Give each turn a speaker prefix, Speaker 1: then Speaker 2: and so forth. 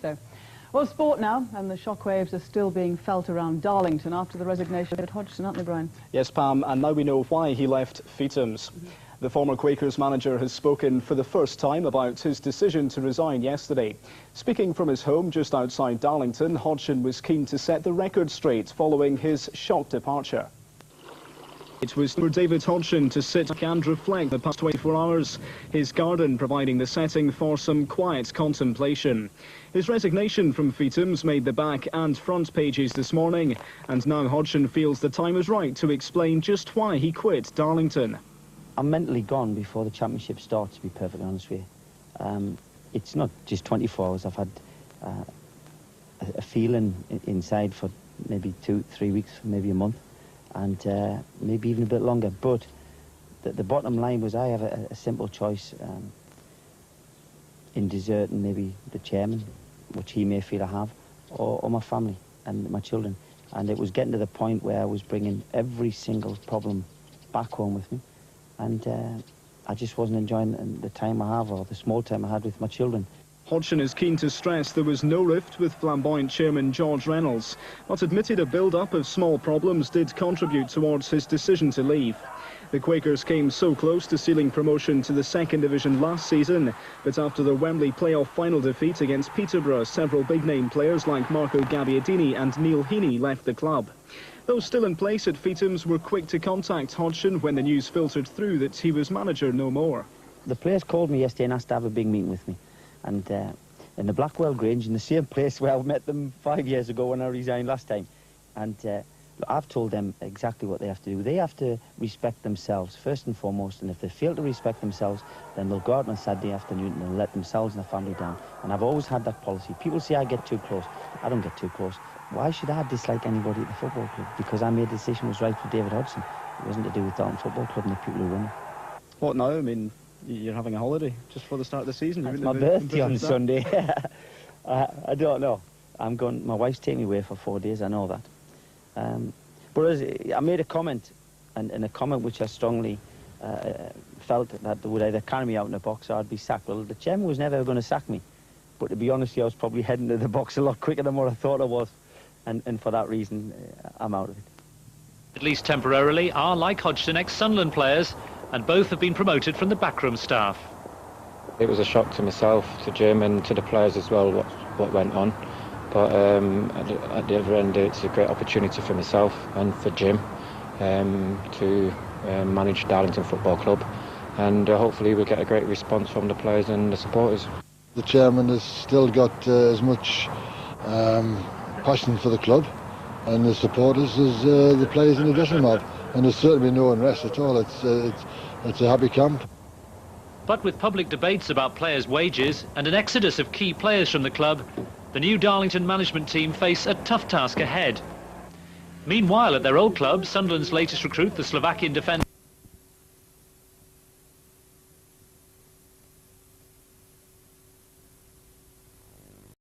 Speaker 1: So, well, sport now, and the shockwaves are still being felt around Darlington after the resignation of Hodgson, aren't they, Brian?
Speaker 2: Yes, Pam, and now we know why he left Feetham's. The former Quakers manager has spoken for the first time about his decision to resign yesterday. Speaking from his home just outside Darlington, Hodgson was keen to set the record straight following his shock departure. It was for David Hodgson to sit back and reflect the past 24 hours, his garden providing the setting for some quiet contemplation. His resignation from Feetham's made the back and front pages this morning, and now Hodgson feels the time is right to explain just why he quit Darlington.
Speaker 3: I'm mentally gone before the championship starts, to be perfectly honest with you. It's not just 24 hours. I've had a feeling inside for maybe 2-3 weeks, maybe a month, and maybe even a bit longer. But the bottom line was I have a simple choice in deserting maybe the chairman, which he may feel I have, or my family and my children. And it was getting to the point where I was bringing every single problem back home with me. And I just wasn't enjoying the time I have, or the small time I had with my children.
Speaker 2: Hodgson is keen to stress there was no rift with flamboyant chairman George Reynolds, but admitted a build-up of small problems did contribute towards his decision to leave. The Quakers came so close to sealing promotion to the second division last season, but after the Wembley playoff final defeat against Peterborough, several big-name players like Marco Gabbiadini and Neil Heaney left the club. Those still in place at Feetham's were quick to contact Hodgson when the news filtered through that he was manager no more.
Speaker 3: The players called me yesterday and asked to have a big meeting with me. And in the Blackwell Grange, in the same place where I met them 5 years ago when I resigned last time. And I've told them exactly what they have to do. They have to respect themselves, first and foremost, and if they fail to respect themselves, then they'll go out on a Saturday afternoon and they'll let themselves and their family down. And I've always had that policy. People say I get too close. I don't get too close. Why should I dislike anybody at the football club? Because I made the decision was right for David Hodgson. It wasn't to do with Darlington Football Club and the people who run it.
Speaker 2: What now? I mean, you're having a holiday just for the start of the season.
Speaker 3: It's my birthday on Sunday. I don't know. I'm going. My wife's taking me away for 4 days. I know that. But I made a comment, and a comment which I strongly felt that would either carry me out in a box or I'd be sacked. Well, the chairman was never going to sack me. But to be honest, I was probably heading to the box a lot quicker than what I thought I was. And for that reason, I'm out of it.
Speaker 4: At least temporarily, are, like Hodgson, ex-Sunderland players, and both have been promoted from the backroom staff.
Speaker 5: It was a shock to myself, to Jim, and to the players as well, what went on. But at the other end, it's a great opportunity for myself and for Jim to manage Darlington Football Club, and hopefully we'll get a great response from the players and the supporters.
Speaker 6: The chairman has still got as much passion for the club and the supporters as the players in the dressing room have, and there's certainly no unrest at all. It's a happy camp.
Speaker 4: But with public debates about players' wages and an exodus of key players from the club, the new Darlington management team face a tough task ahead. Meanwhile, at their old club, Sunderland's latest recruit, the Slovakian defender